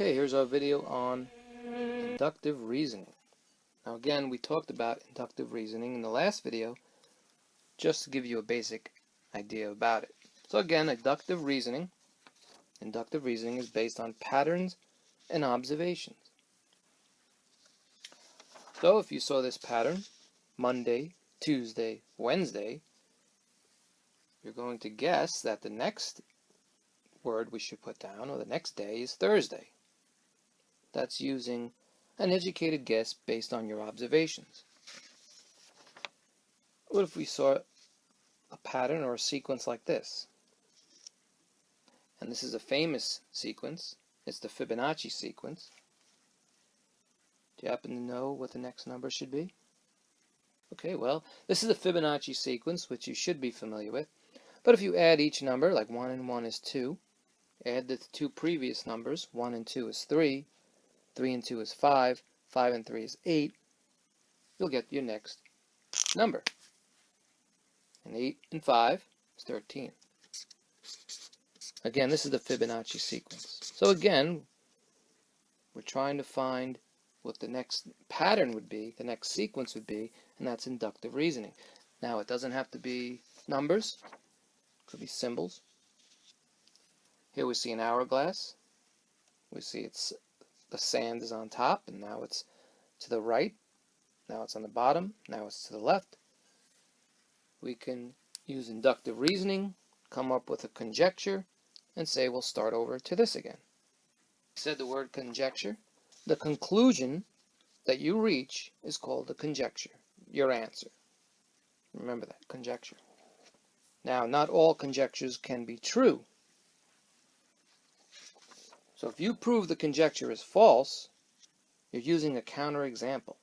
Okay, here's our video on inductive reasoning. Now again, we talked about inductive reasoning in the last video just to give you a basic idea about it. So again, inductive reasoning is based on patterns and observations. So if you saw this pattern, Monday, Tuesday, Wednesday, you're going to guess that the next word we should put down, or the next day, is Thursday. That's using an educated guess based on your observations. What if we saw a pattern or a sequence like this? And this is a famous sequence. It's the Fibonacci sequence. Do you happen to know what the next number should be? Okay, well, this is a Fibonacci sequence, which you should be familiar with. But if you add each number, like 1 and 1 is 2, add the two previous numbers, 1 and 2 is 3, 3 and 2 is 5, 5 and 3 is 8, you'll get your next number. And 8 and 5 is 13. Again, this is the Fibonacci sequence. So again, we're trying to find what the next pattern would be, the next sequence would be, and that's inductive reasoning. Now, it doesn't have to be numbers. It could be symbols. Here we see an hourglass. We see the sand is on top, and now it's to the right. Now it's on the bottom. Now it's to the left. We can use inductive reasoning, come up with a conjecture, and say we'll start over to this again. I said the word conjecture. The conclusion that you reach is called a conjecture, your answer. Remember that, conjecture. Now, not all conjectures can be true. So if you prove the conjecture is false, you're using a counterexample.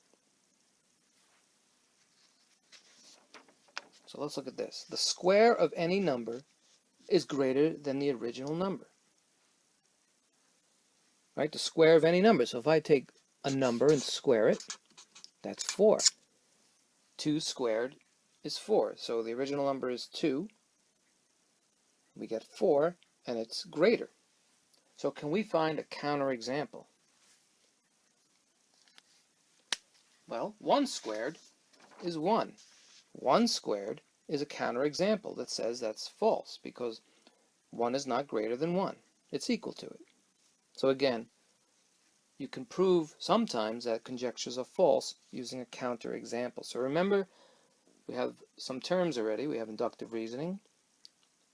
So let's look at this. The square of any number is greater than the original number. Right? The square of any number. So if I take a number and square it, that's 4. 2 squared is 4. So the original number is 2. We get 4, and it's greater. So can we find a counterexample? Well, 1 squared is 1. 1 squared is a counterexample that says that's false because 1 is not greater than 1. It's equal to it. So again, you can prove sometimes that conjectures are false using a counterexample. So remember, we have some terms already. We have inductive reasoning,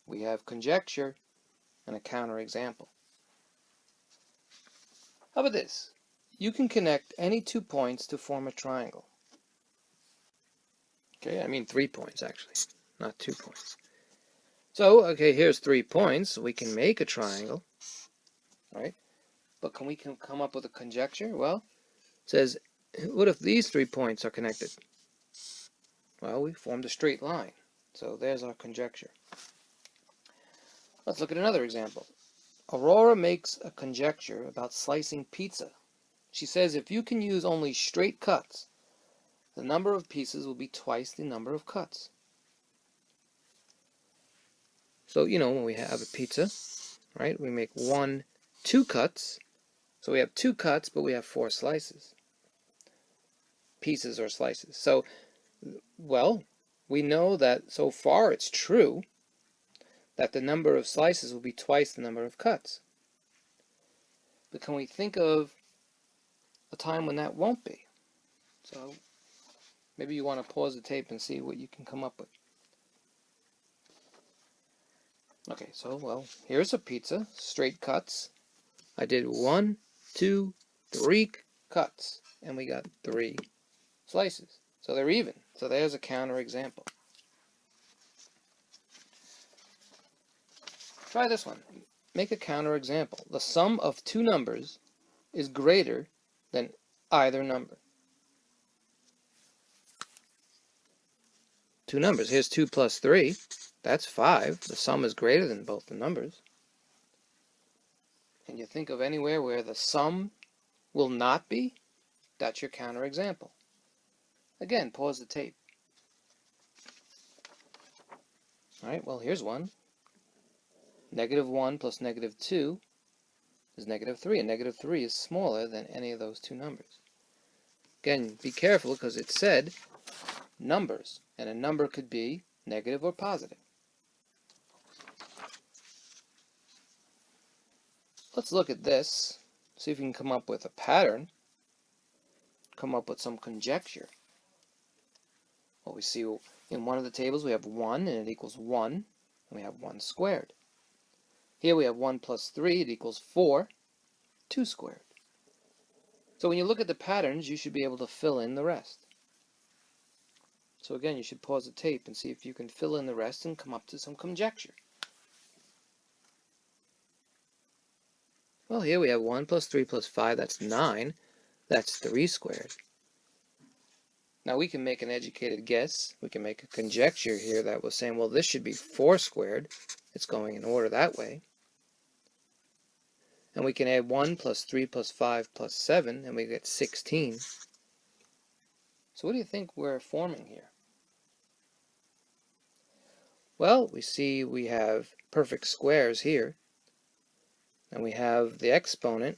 we have conjecture, and a counterexample. How about this? You can connect any 2 points to form a triangle. Okay, I mean 3 points actually, not 2 points. So, okay, here's 3 points. We can make a triangle, right? But can we come up with a conjecture? Well, it says, what if these 3 points are connected? Well, we formed a straight line. So there's our conjecture. Let's look at another example. Aurora makes a conjecture about slicing pizza. She says if you can use only straight cuts, the number of pieces will be twice the number of cuts. So, you know, when we have a pizza, right, we make 2 cuts. So we have 2 cuts, but we have 4 slices. Pieces or slices. So, well, we know that so far it's true that the number of slices will be twice the number of cuts. But can we think of a time when that won't be? So maybe you want to pause the tape and see what you can come up with. Okay, so, well, here's a pizza, straight cuts. I did 1, 2, 3 cuts, and we got 3 slices. So they're even. So there's a counterexample. Try this one. Make a counterexample. The sum of 2 numbers is greater than either number. 2 numbers. Here's 2 plus 3. That's 5. The sum is greater than both the numbers. Can you think of anywhere where the sum will not be? That's your counterexample. Again, pause the tape. All right, well, here's one. -1 plus -2 is -3, and -3 is smaller than any of those two numbers. Again, be careful because it said numbers, and a number could be negative or positive. Let's look at this, see if we can come up with a pattern, come up with some conjecture. Well, we see in one of the tables we have 1 and it equals 1, and we have 1 squared. Here we have 1 plus 3, it equals 4, 2 squared. So when you look at the patterns, you should be able to fill in the rest. So again, you should pause the tape and see if you can fill in the rest and come up to some conjecture. Well, here we have 1 plus 3 plus 5, that's 9. That's 3 squared. Now we can make an educated guess. We can make a conjecture here that was saying, well, this should be 4 squared. It's going in order that way. And we can add 1 plus 3 plus 5 plus 7, and we get 16. So what do you think we're forming here? Well, we see we have perfect squares here, and we have the exponent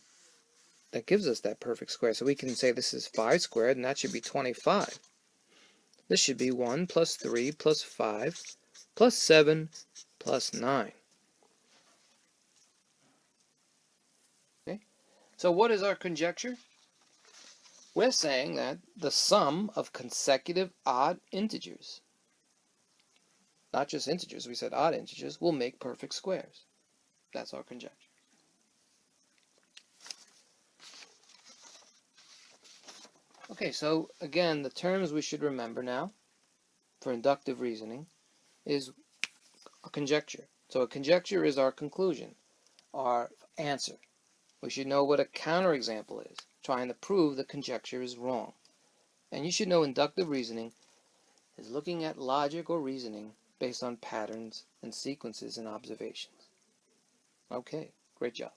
that gives us that perfect square. So we can say this is 5 squared, and that should be 25. This should be 1 plus 3 plus 5 plus 7 plus 9. Okay? So what is our conjecture? We're saying that the sum of consecutive odd integers, not just integers, we said odd integers, will make perfect squares. That's our conjecture. Okay, so again, the terms we should remember now for inductive reasoning is a conjecture. So a conjecture is our conclusion, our answer. We should know what a counterexample is, trying to prove the conjecture is wrong. And you should know inductive reasoning is looking at logic or reasoning based on patterns and sequences and observations. Okay, great job.